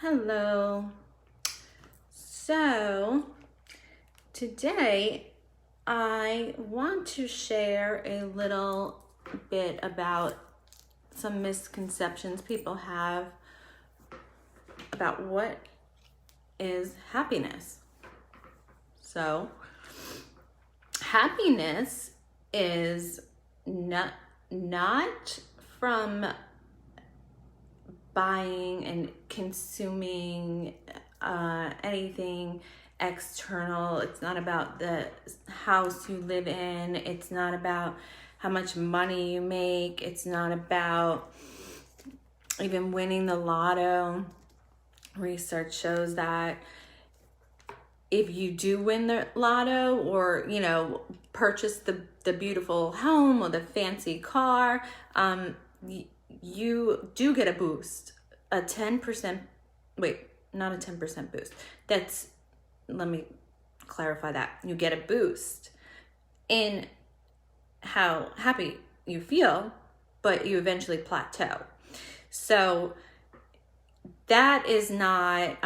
Hello. So today I want to share a little bit about some misconceptions people have about what is happiness. So happiness is not from buying and consuming anything external. It's not about the house you live in. It's not about how much money you make. It's not about even winning the lotto. Research shows that if you do win the lotto or, purchase the beautiful home or the fancy car, you do get a boost, a 10%, not a 10% boost. Let me clarify that. You get a boost in how happy you feel, but you eventually plateau. So that is not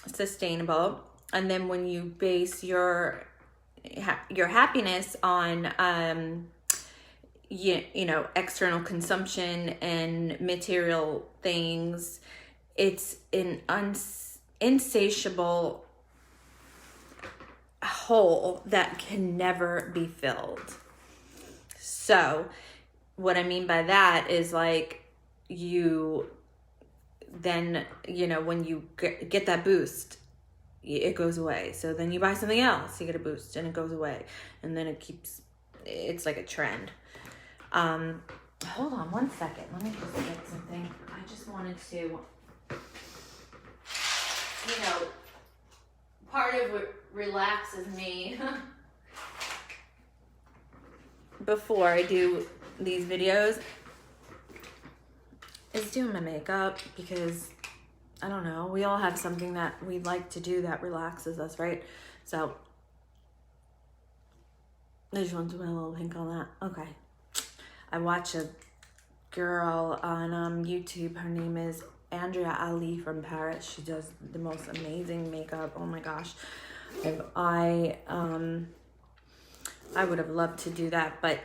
sustainable. And then when you base your happiness on external consumption and material things, it's an insatiable hole that can never be filled. So what I mean by that is like you then, when you get that boost, it goes away. So then you buy something else, you get a boost and it goes away. And then it's like a trend. Hold on one second. Let me just get something. I just wanted to, part of what relaxes me before I do these videos is doing my makeup, because I don't know, we all have something that we like to do that relaxes us, right? So I just want to put a little pink on that. Okay. I watch a girl on YouTube. Her name is Andrea Ali from Paris. She does the most amazing makeup. Oh my gosh. I would have loved to do that, but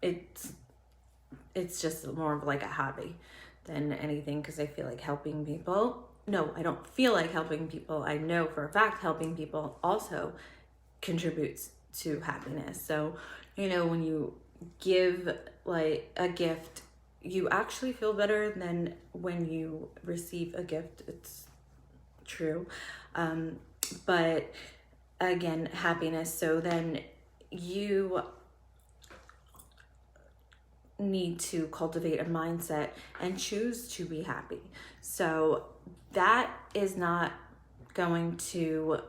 it's just more of like a hobby than anything, because I feel like helping people. No, I don't feel like helping people. I know for a fact helping people also contributes to happiness. So, when you give like a gift, you actually feel better than when you receive a gift. It's true. But again, happiness. So then you need to cultivate a mindset and choose to be happy. So that is not going to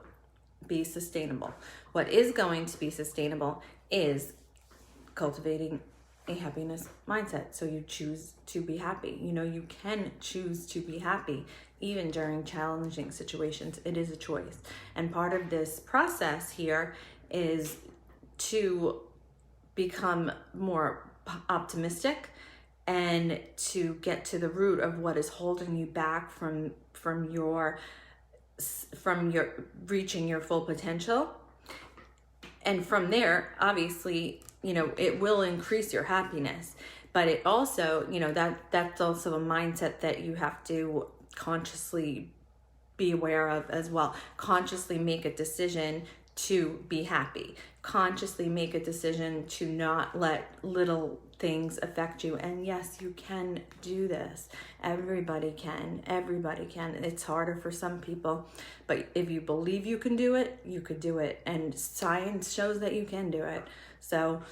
be sustainable. What is going to be sustainable is cultivating a happiness mindset. So you choose to be happy. You can choose to be happy even during challenging situations. It is a choice. And part of this process here is to become more optimistic and to get to the root of what is holding you back from your reaching your full potential. And from there, obviously, it will increase your happiness, but it also, that's also a mindset that you have to consciously be aware of as well. Consciously make a decision to be happy. Consciously make a decision to not let little things affect you. And yes, you can do this. Everybody can. It's harder for some people, but if you believe you can do it, you could do it. And science shows that you can do it. So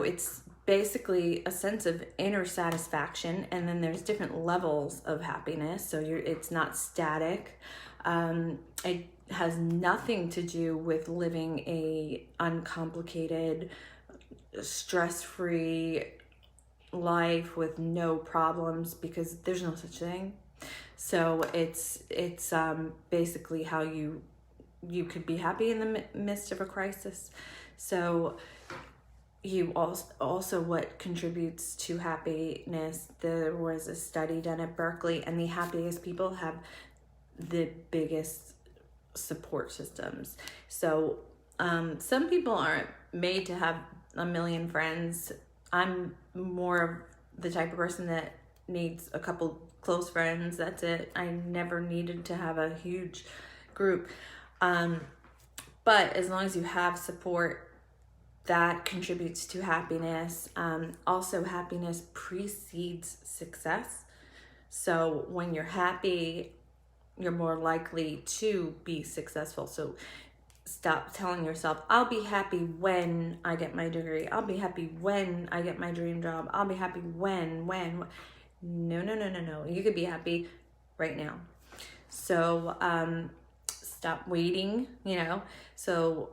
it's basically a sense of inner satisfaction, and then there's different levels of happiness. So it's not static. It has nothing to do with living a uncomplicated, stress-free life with no problems, because there's no such thing. So it's basically how you could be happy in the midst of a crisis. So also what contributes to happiness. There was a study done at Berkeley, and the happiest people have the biggest support systems. So some people aren't made to have a million friends. I'm more of the type of person that needs a couple close friends. That's it. I never needed to have a huge group. But as long as you have support, that contributes to happiness. Also, happiness precedes success. So when you're happy, you're more likely to be successful. So stop telling yourself, I'll be happy when I get my degree. I'll be happy when I get my dream job. I'll be happy when. No. You could be happy right now. So stop waiting, So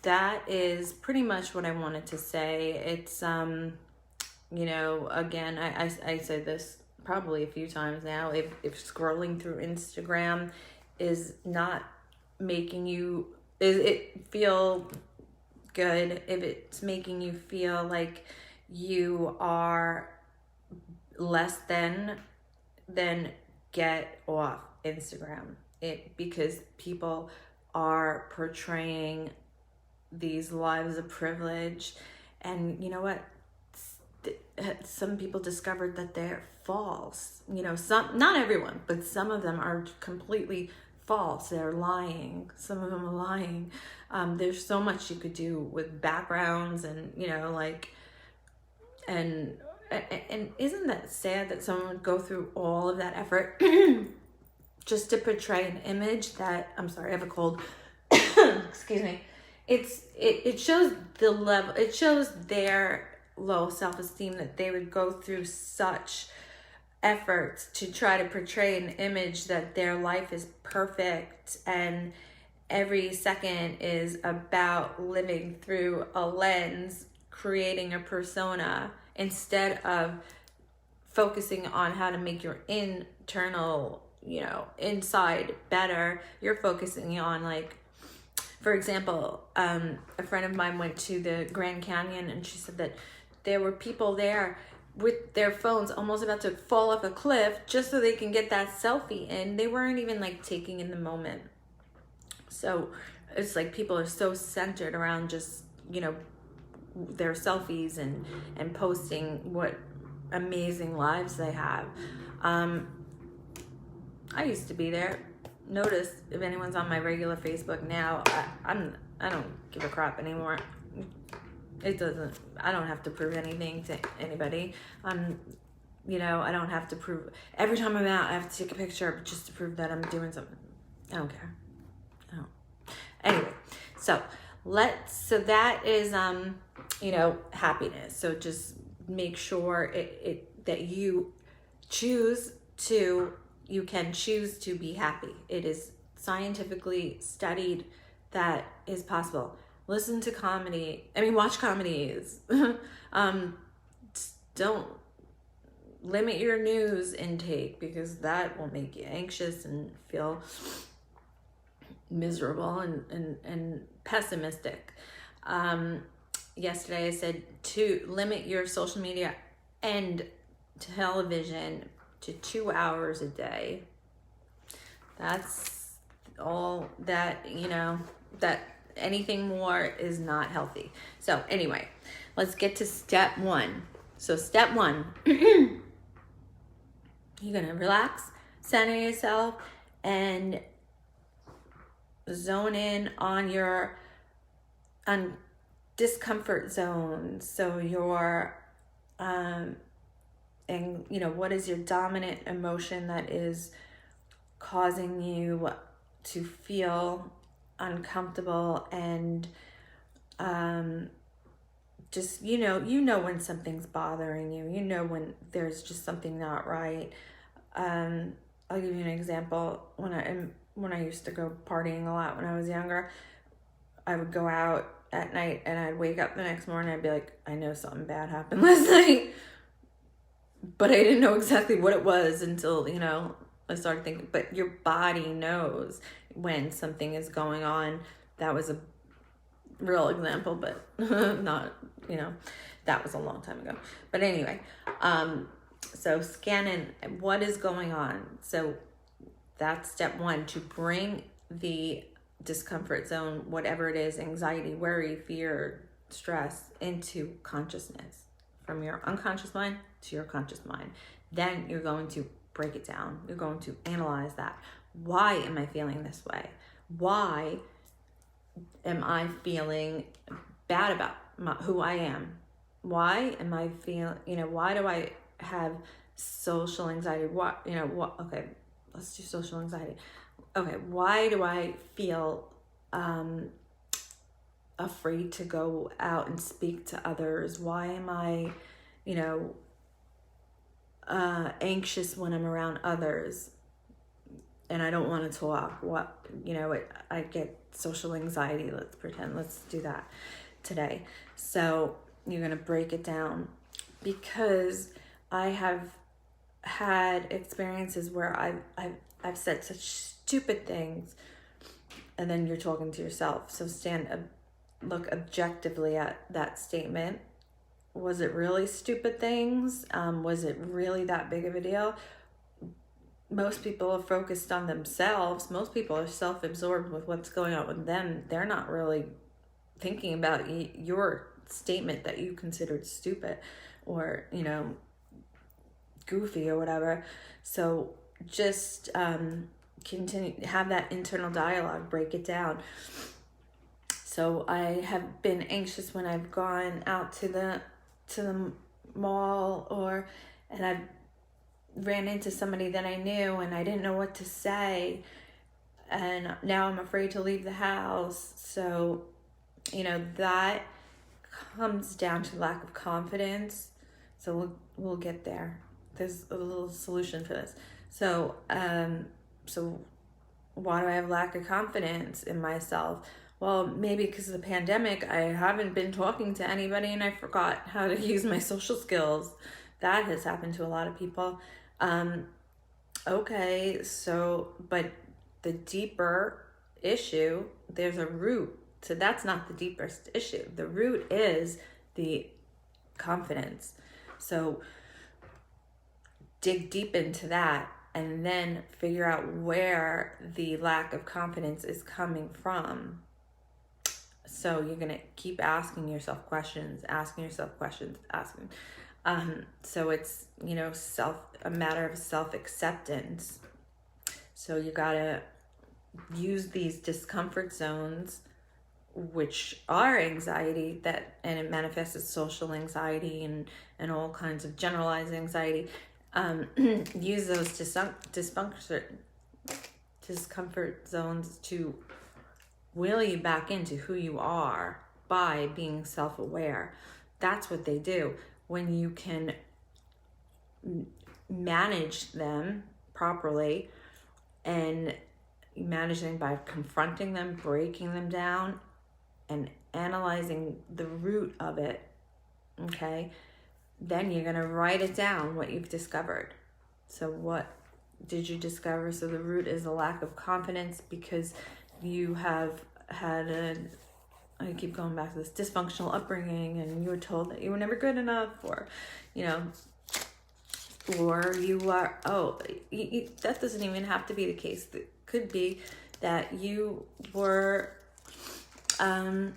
that is pretty much what I wanted to say. It's, again, I said this probably a few times now. If scrolling through Instagram is not making you, it feel good, if it's making you feel like you are less than, then get off Instagram. Because people are portraying these lives of privilege, and you know what? Some people discovered that they're false. Not everyone, but some of them are completely false. They're lying. Some of them are lying. There's so much you could do with backgrounds, and and isn't that sad that someone would go through all of that effort just to portray an image that, I'm sorry, I have a cold. Excuse me. It shows the level, it shows their low self-esteem, that they would go through such efforts to try to portray an image that their life is perfect, and every second is about living through a lens, creating a persona, instead of focusing on how to make your internal, inside better. You're focusing on, for example, a friend of mine went to the Grand Canyon, and she said that there were people there with their phones almost about to fall off a cliff just so they can get that selfie, and they weren't even taking in the moment. So it's people are so centered around just, their selfies and posting what amazing lives they have. I used to be there. Notice if anyone's on my regular Facebook now, I don't give a crap anymore. I don't have to prove anything to anybody. I don't have to prove, every time I'm out, I have to take a picture just to prove that I'm doing something. I don't care. Anyway, so that is, happiness. So just make sure that you you can choose to be happy. It is scientifically studied that is possible. Listen to comedy. Watch comedies. Don't limit your news intake, because that will make you anxious and feel miserable and pessimistic. Yesterday I said to limit your social media and television to 2 hours a day. That's all that, that anything more is not healthy. So anyway, let's get to step 1. So step 1, you're gonna relax, center yourself, and zone in on your discomfort zone. So your and what is your dominant emotion that is causing you to feel uncomfortable, and just when something's bothering you, when there's just something not right. I'll give you an example. When I used to go partying a lot when I was younger, I would go out at night and I'd wake up the next morning, I'd be like, I know something bad happened last night, but I didn't know exactly what it was until I started thinking. But your body knows when something is going on. That was a real example, but not you know, that was a long time ago. But anyway, so scan in what is going on. So that's step one, to bring the discomfort zone, whatever it is, anxiety, worry, fear, stress, into consciousness, from your unconscious mind to your conscious mind. Then you're going to break it down. You're going to analyze that. Why am I feeling this way? Why am I feeling bad about who I am? Why am I feeling, why do I have social anxiety? Okay, let's do social anxiety. Okay, why do I feel afraid to go out and speak to others? Why am I, anxious when I'm around others and I don't want to talk? I get social anxiety. Let's do that today. So you're going to break it down, because I have had experiences where I've said such stupid things, and then you're talking to yourself. So look objectively at that statement. Was it really stupid things? Was it really that big of a deal? Most people are focused on themselves. Most people are self-absorbed with what's going on with them. They're not really thinking about your statement that you considered stupid or, goofy or whatever. So just continue, have that internal dialogue, break it down. So I have been anxious when I've gone out to the mall, and I've ran into somebody that I knew and I didn't know what to say, and now I'm afraid to leave the house. So that comes down to lack of confidence. So we'll get there. There's a little solution for this. So why do I have lack of confidence in myself? Well, maybe because of the pandemic, I haven't been talking to anybody and I forgot how to use my social skills. That has happened to a lot of people. Okay, so, but the deeper issue, there's a root. So that's not the deepest issue. The root is the confidence. So dig deep into that and then figure out where the lack of confidence is coming from. So you're going to keep asking yourself questions. So it's, a matter of self-acceptance. So you got to use these discomfort zones, which are anxiety, and it manifests as social anxiety and all kinds of generalized anxiety. Use those discomfort zones to wheel you back into who you are by being self-aware. That's what they do. When you can manage them properly, and manage them by confronting them, breaking them down, and analyzing the root of it, okay? Then you're going to write it down, what you've discovered. So what did you discover? So the root is a lack of confidence because you have had I keep going back to this dysfunctional upbringing, and you were told that you were never good enough, or, or you are, that doesn't even have to be the case. It could be that you were brought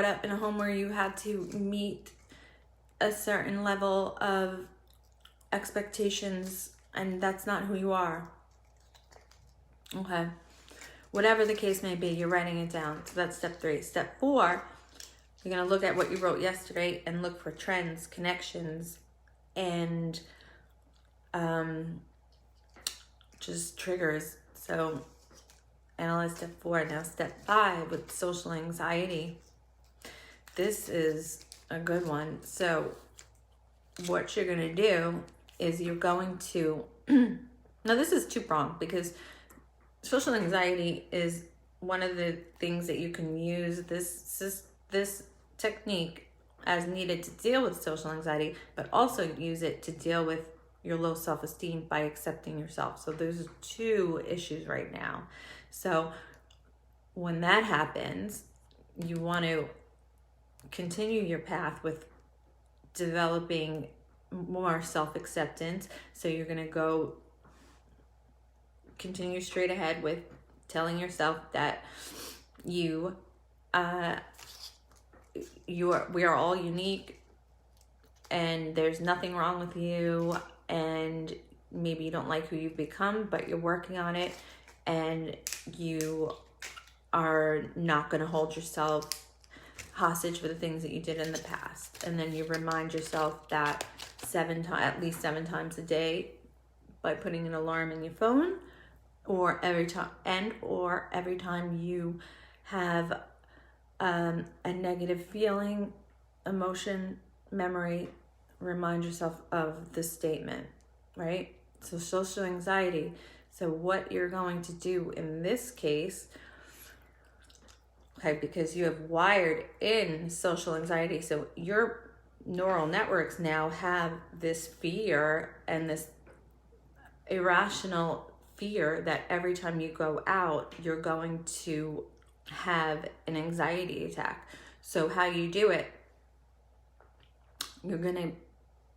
up in a home where you had to meet a certain level of expectations, and that's not who you are. Okay. Whatever the case may be, you're writing it down. So that's step 3. Step 4, you're going to look at what you wrote yesterday and look for trends, connections, and just triggers. So analyze step 4. Now step 5 with social anxiety. This is a good one. So what you're going to do is you're going to, now this is 2-pronged, because social anxiety is one of the things that you can use this technique as needed to deal with social anxiety, but also use it to deal with your low self-esteem by accepting yourself. So there's 2 issues right now. So when that happens, you want to continue your path with developing more self-acceptance. So you're going to continue straight ahead with telling yourself that we are all unique, and there's nothing wrong with you, and maybe you don't like who you've become, but you're working on it, and you are not going to hold yourself hostage for the things that you did in the past. And then you remind yourself that at least 7 times a day by putting an alarm in your phone, or every time you have a negative feeling, emotion, memory, remind yourself of the statement, right? So social anxiety. So what you're going to do in this case, okay, because you have wired in social anxiety, so your neural networks now have this fear and this irrational fear that every time you go out, you're going to have an anxiety attack. So how you do it, you're going to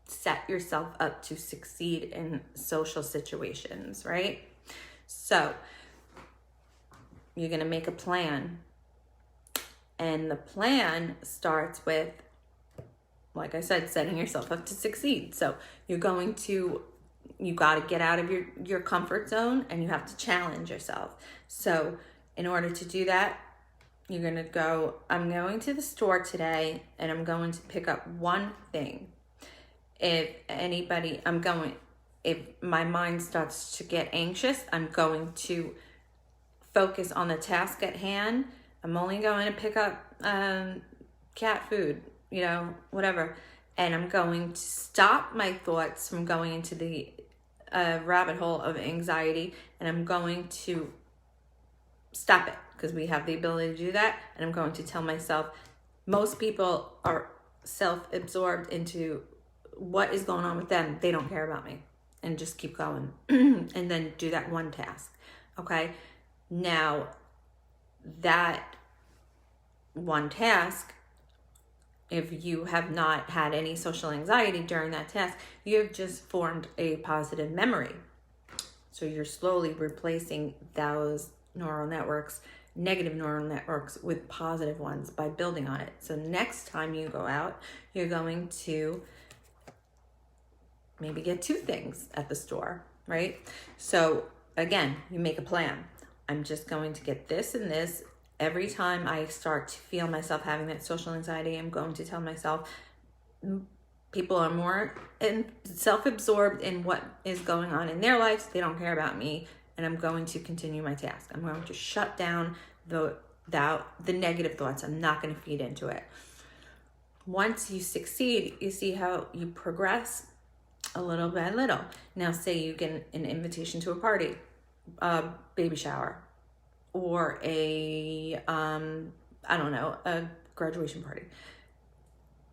set yourself up to succeed in social situations, right? So you're going to make a plan. And the plan starts with, like I said, setting yourself up to succeed. So you got to get out of your comfort zone, and you have to challenge yourself. So in order to do that, you're going to go, I'm going to the store today, and I'm going to pick up one thing. If my mind starts to get anxious, I'm going to focus on the task at hand. I'm only going to pick up cat food, whatever. And I'm going to stop my thoughts from going into the rabbit hole of anxiety. And I'm going to stop it, because we have the ability to do that. And I'm going to tell myself, most people are self-absorbed into what is going on with them. They don't care about me. And just keep going. And then do that one task. Okay? Now, that one task, if you have not had any social anxiety during that task, you have just formed a positive memory. So you're slowly replacing those negative neural networks with positive ones by building on it. So next time you go out, you're going to maybe get 2 things at the store, right? So again, you make a plan. I'm just going to get this and this. Every time I start to feel myself having that social anxiety, I'm going to tell myself, people are more self-absorbed in what is going on in their lives. They don't care about me, and I'm going to continue my task. I'm going to shut down the negative thoughts. I'm not going to feed into it. Once you succeed, you see how you progress a little by little. Now, say you get an invitation to a party, a baby shower, or a graduation party.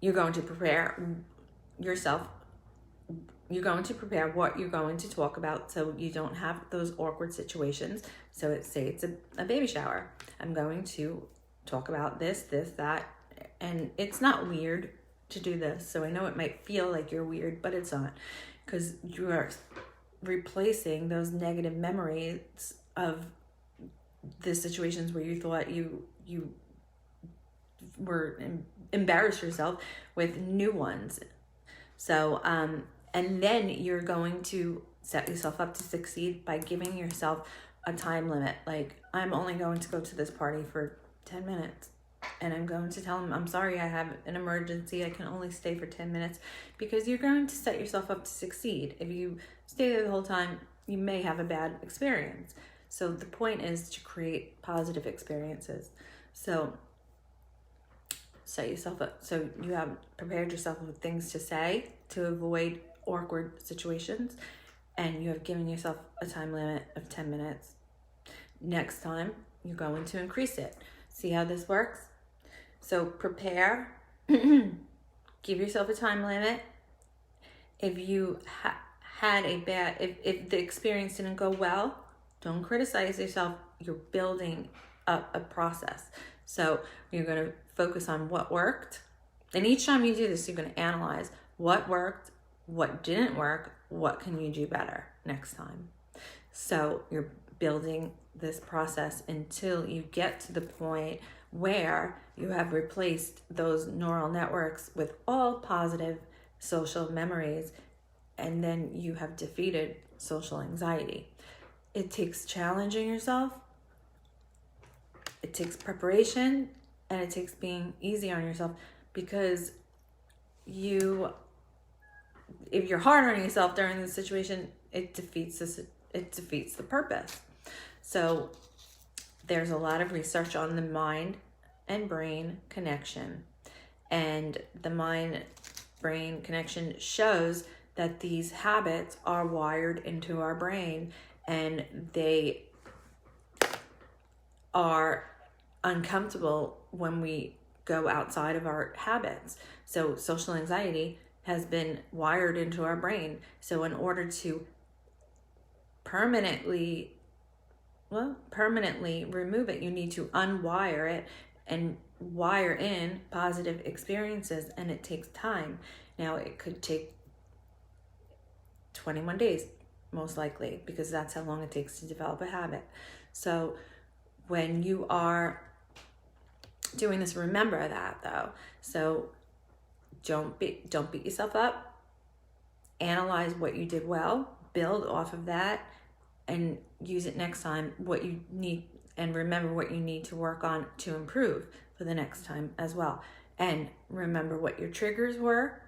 You're going to prepare yourself. You're going to prepare what you're going to talk about, so you don't have those awkward situations. So it's a baby shower. I'm going to talk about this, that, and it's not weird to do this. So I know it might feel like you're weird, but it's not, because you are replacing those negative memories of the situations where you thought you were embarrassed yourself with new ones. So and then you're going to set yourself up to succeed by giving yourself a time limit. Like, I'm only going to go to this party for 10 minutes. And I'm going to tell them, I'm sorry, I have an emergency. I can only stay for 10 minutes, because you're going to set yourself up to succeed. If you stay there the whole time, you may have a bad experience. So the point is to create positive experiences. So set yourself up. So you have prepared yourself with things to say to avoid awkward situations, and you have given yourself a time limit of 10 minutes. Next time, you're going to increase it. See how this works? So prepare, give yourself a time limit. If you had if the experience didn't go well, don't criticize yourself. You're building up a process. So you're going to focus on what worked. And each time you do this, you're going to analyze what worked, what didn't work, what can you do better next time. So you're building this process until you get to the point where you have replaced those neural networks with all positive social memories, and then you have defeated social anxiety. It takes challenging yourself, it takes preparation, and it takes being easy on yourself, because if you're hard on yourself during this situation, it defeats the purpose. So there's a lot of research on the mind and brain connection, and the mind-brain connection shows that these habits are wired into our brain, and they are uncomfortable when we go outside of our habits. So social anxiety has been wired into our brain. So in order to permanently remove it, you need to unwire it and wire in positive experiences, and it takes time. Now, it could take 21 days, most likely, because that's how long it takes to develop a habit. So when you are doing this, remember that, though. So don't beat yourself up. Analyze what you did well, build off of that, and use it next time, what you need, and remember what you need to work on to improve for the next time as well. And remember what your triggers were.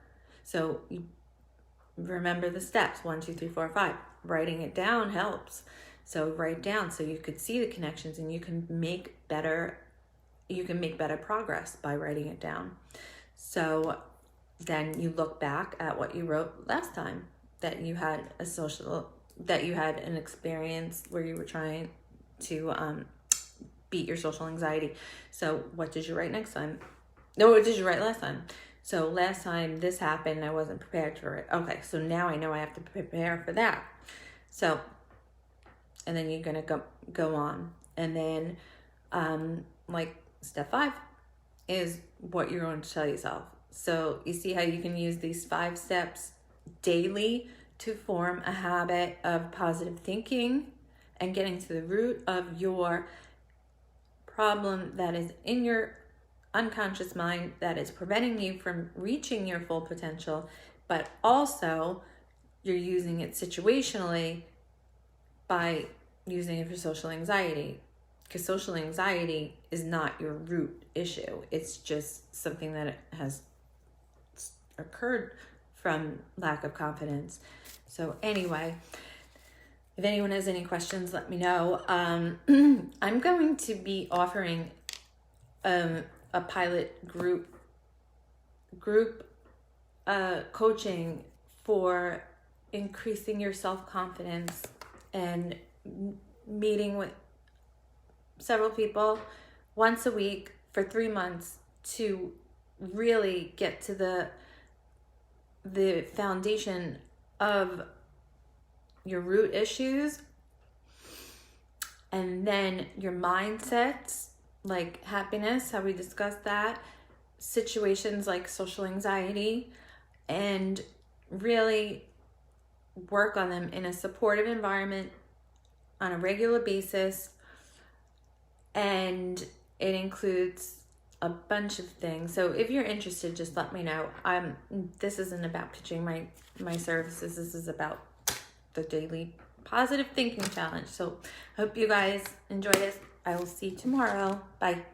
So you remember the steps, 1, 2, 3, 4, 5. Writing it down helps. So write down so you could see the connections, and you can make better progress by writing it down. So then you look back at what you wrote last time that you had an experience where you were trying to beat your social anxiety. So what did you write next time? No, what did you write last time? So last time this happened, I wasn't prepared for it. Okay, so now I know I have to prepare for that. So, and then you're gonna go on, and then like step 5 is what you're going to tell yourself. So you see how you can use these 5 steps daily to form a habit of positive thinking and getting to the root of your problem that is in your unconscious mind that is preventing you from reaching your full potential, but also you're using it situationally by using it for social anxiety, because social anxiety is not your root issue. It's just something that has occurred from lack of confidence. So anyway, if anyone has any questions, let me know. I'm going to be offering a pilot group coaching for increasing your self-confidence, and meeting with several people once a week for 3 months to really get to the foundation of your root issues, and then your mindsets, like happiness, how we discussed that, situations like social anxiety, and really work on them in a supportive environment on a regular basis. And it includes a bunch of things. So if you're interested, just let me know. This isn't about pitching my services. This is about the daily positive thinking challenge. So hope you guys enjoy this. I will see you tomorrow. Bye.